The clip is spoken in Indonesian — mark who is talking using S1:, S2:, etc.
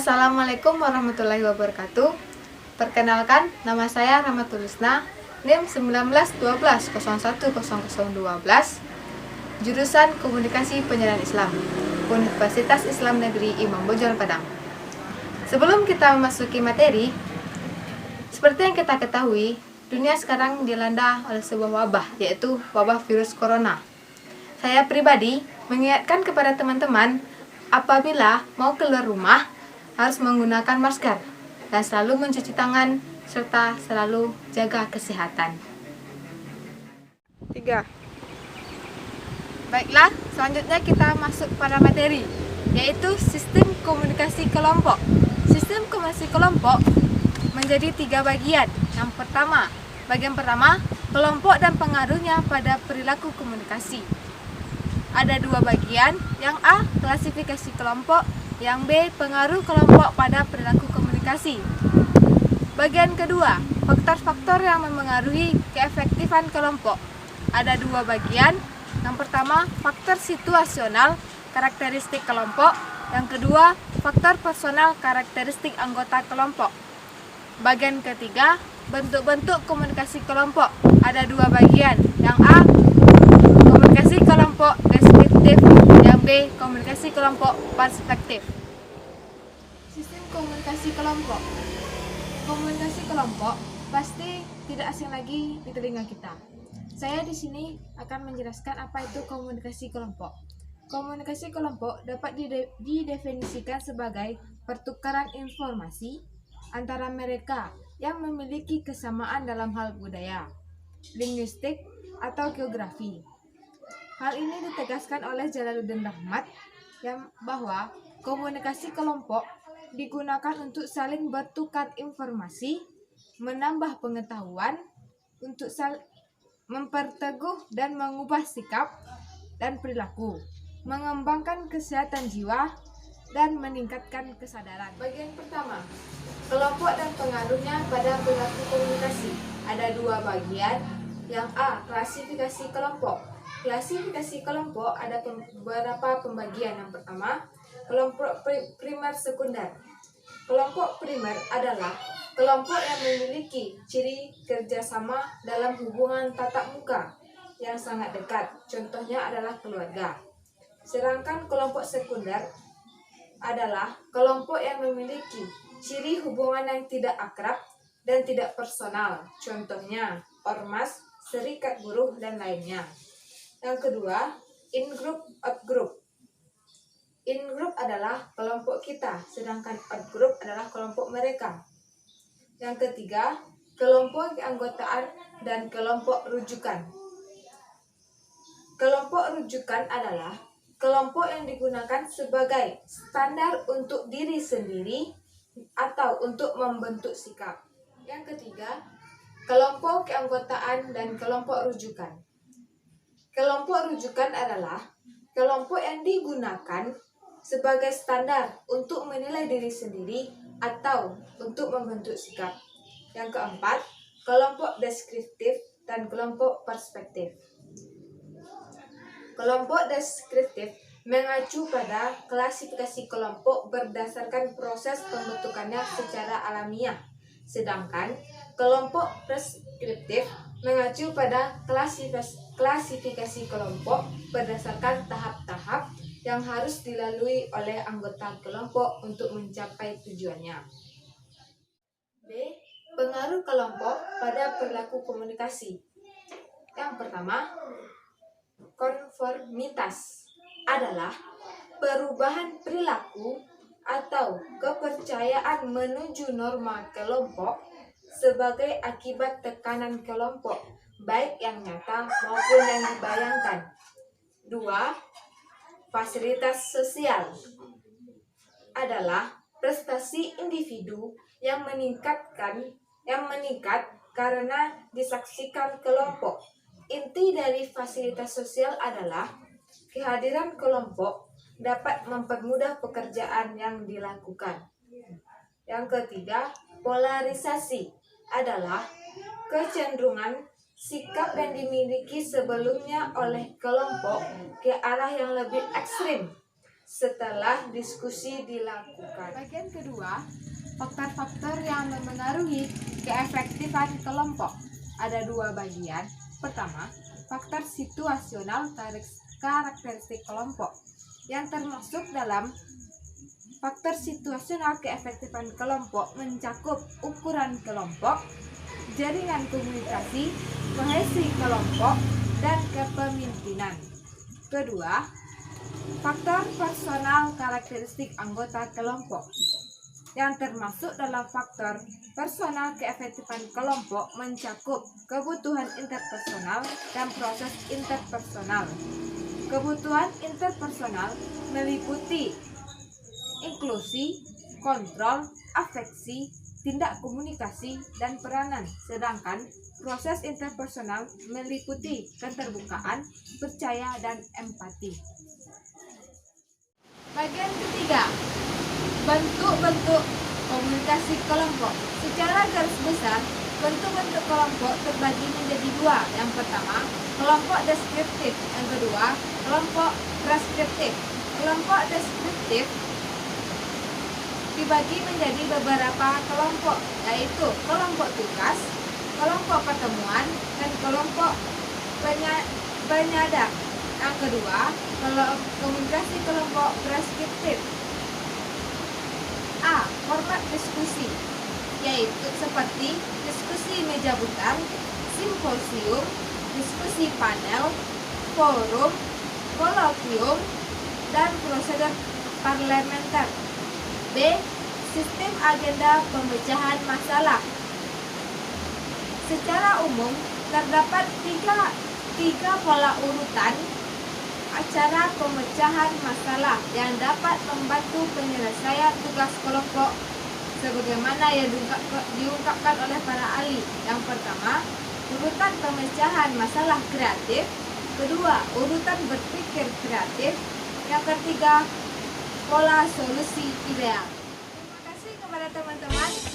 S1: Assalamualaikum warahmatullahi wabarakatuh. Perkenalkan, nama saya Rahmatul Husna, NIM 1912010012, jurusan Komunikasi Penyiaran Islam, Universitas Islam Negeri Imam Bonjol Padang. Sebelum kita memasuki materi, seperti yang kita ketahui, dunia sekarang dilanda oleh sebuah wabah, yaitu wabah virus corona. Saya pribadi mengingatkan kepada teman-teman apabila mau keluar rumah harus menggunakan masker dan selalu mencuci tangan serta selalu jaga kesehatan. 3. Baiklah, selanjutnya kita masuk pada materi, yaitu sistem komunikasi kelompok. Sistem komunikasi kelompok menjadi 3 bagian. Bagian pertama, kelompok dan pengaruhnya pada perilaku komunikasi. Ada 2 bagian, yang A, klasifikasi kelompok, yang B, pengaruh kelompok pada perilaku komunikasi. Bagian kedua, faktor-faktor yang memengaruhi keefektifan kelompok. Ada 2 bagian. Yang pertama, faktor situasional, karakteristik kelompok. Yang kedua, faktor personal, karakteristik anggota kelompok. Bagian ketiga, bentuk-bentuk komunikasi kelompok. Ada 2 bagian. Yang A, komunikasi kelompok deskriptif, yang B, komunikasi kelompok perspektif. Sistem komunikasi kelompok. Komunikasi kelompok pasti tidak asing lagi di telinga kita. Saya di sini akan menjelaskan apa itu komunikasi kelompok. Komunikasi kelompok dapat didefinisikan sebagai pertukaran informasi antara mereka yang memiliki kesamaan dalam hal budaya, linguistik, atau geografi. Hal ini ditegaskan oleh Jalaluddin Rahmat bahwa komunikasi kelompok digunakan untuk saling bertukar informasi, menambah pengetahuan, untuk memperteguh dan mengubah sikap dan perilaku, mengembangkan kesehatan jiwa, dan meningkatkan kesadaran. Bagian pertama, kelompok dan pengaruhnya pada perilaku komunikasi. Ada 2 bagian. Yang A, klasifikasi kelompok. Klasifikasi kelompok ada beberapa pembagian. Yang pertama, kelompok primer sekunder. Kelompok primer adalah kelompok yang memiliki ciri kerjasama dalam hubungan tatap muka yang sangat dekat. Contohnya adalah keluarga. Sedangkan kelompok sekunder adalah kelompok yang memiliki ciri hubungan yang tidak akrab dan tidak personal. Contohnya ormas, serikat buruh, dan lainnya. Yang kedua, in-group, out-group. In-group adalah kelompok kita, sedangkan out-group adalah kelompok mereka. Yang ketiga, kelompok keanggotaan dan kelompok rujukan. Kelompok rujukan adalah kelompok yang digunakan sebagai standar untuk diri sendiri atau untuk membentuk sikap. Yang ketiga, kelompok keanggotaan dan kelompok rujukan. Kelompok rujukan adalah kelompok yang digunakan sebagai standar untuk menilai diri sendiri atau untuk membentuk sikap. Yang keempat, kelompok deskriptif dan kelompok perspektif. Kelompok deskriptif mengacu pada klasifikasi kelompok berdasarkan proses pembentukannya secara alamiah. Sedangkan kelompok preskriptif mengacu pada klasifikasi kelompok berdasarkan tahap-tahap yang harus dilalui oleh anggota kelompok untuk mencapai tujuannya. B. Pengaruh kelompok pada perilaku komunikasi. Yang pertama, konformitas adalah perubahan perilaku atau kepercayaan menuju norma kelompok sebagai akibat tekanan kelompok, baik yang nyata maupun yang dibayangkan. 2. Fasilitas sosial adalah prestasi individu yang meningkat karena disaksikan kelompok. Inti dari fasilitas sosial adalah kehadiran kelompok dapat mempermudah pekerjaan yang dilakukan. Yang ketiga, polarisasi adalah kecenderungan sikap yang dimiliki sebelumnya oleh kelompok ke arah yang lebih ekstrim, setelah diskusi dilakukan. Bagian kedua, faktor-faktor yang memengaruhi keefektifan kelompok. Ada dua bagian. Pertama, faktor situasional karakteristik kelompok. Yang termasuk dalam faktor situasional keefektifan kelompok mencakup ukuran kelompok, jaringan komunikasi, kohesi kelompok, dan kepemimpinan. Kedua, faktor personal karakteristik anggota kelompok. Yang termasuk dalam faktor personal keefektifan kelompok mencakup kebutuhan interpersonal dan proses interpersonal. Kebutuhan interpersonal meliputi inklusi, kontrol, afeksi, tindak komunikasi, dan peranan. Sedangkan proses interpersonal meliputi keterbukaan, percaya, dan empati. Bagian ketiga, bentuk-bentuk komunikasi kelompok. Secara garis besar, bentuk-bentuk kelompok terbagi menjadi dua. Yang pertama, kelompok deskriptif. Yang kedua, kelompok preskriptif. Kelompok deskriptif dibagi menjadi beberapa kelompok, yaitu kelompok tugas, kelompok pertemuan, dan kelompok penyadap. Yang kedua, komunikasi kelompok preskriptif. A. Format diskusi, yaitu seperti diskusi meja butar, simposium, diskusi panel, forum, kolokium, dan prosedur parlementer. B. Sistem agenda pemecahan masalah. Secara umum, terdapat tiga pola urutan acara pemecahan masalah yang dapat membantu penyelesaian tugas kelompok sebagaimana yang diungkapkan oleh para ahli. Yang pertama, urutan pemecahan masalah kreatif. Kedua, urutan berpikir kreatif. Yang ketiga, pola solusi ideal. Terima kasih kepada teman-teman.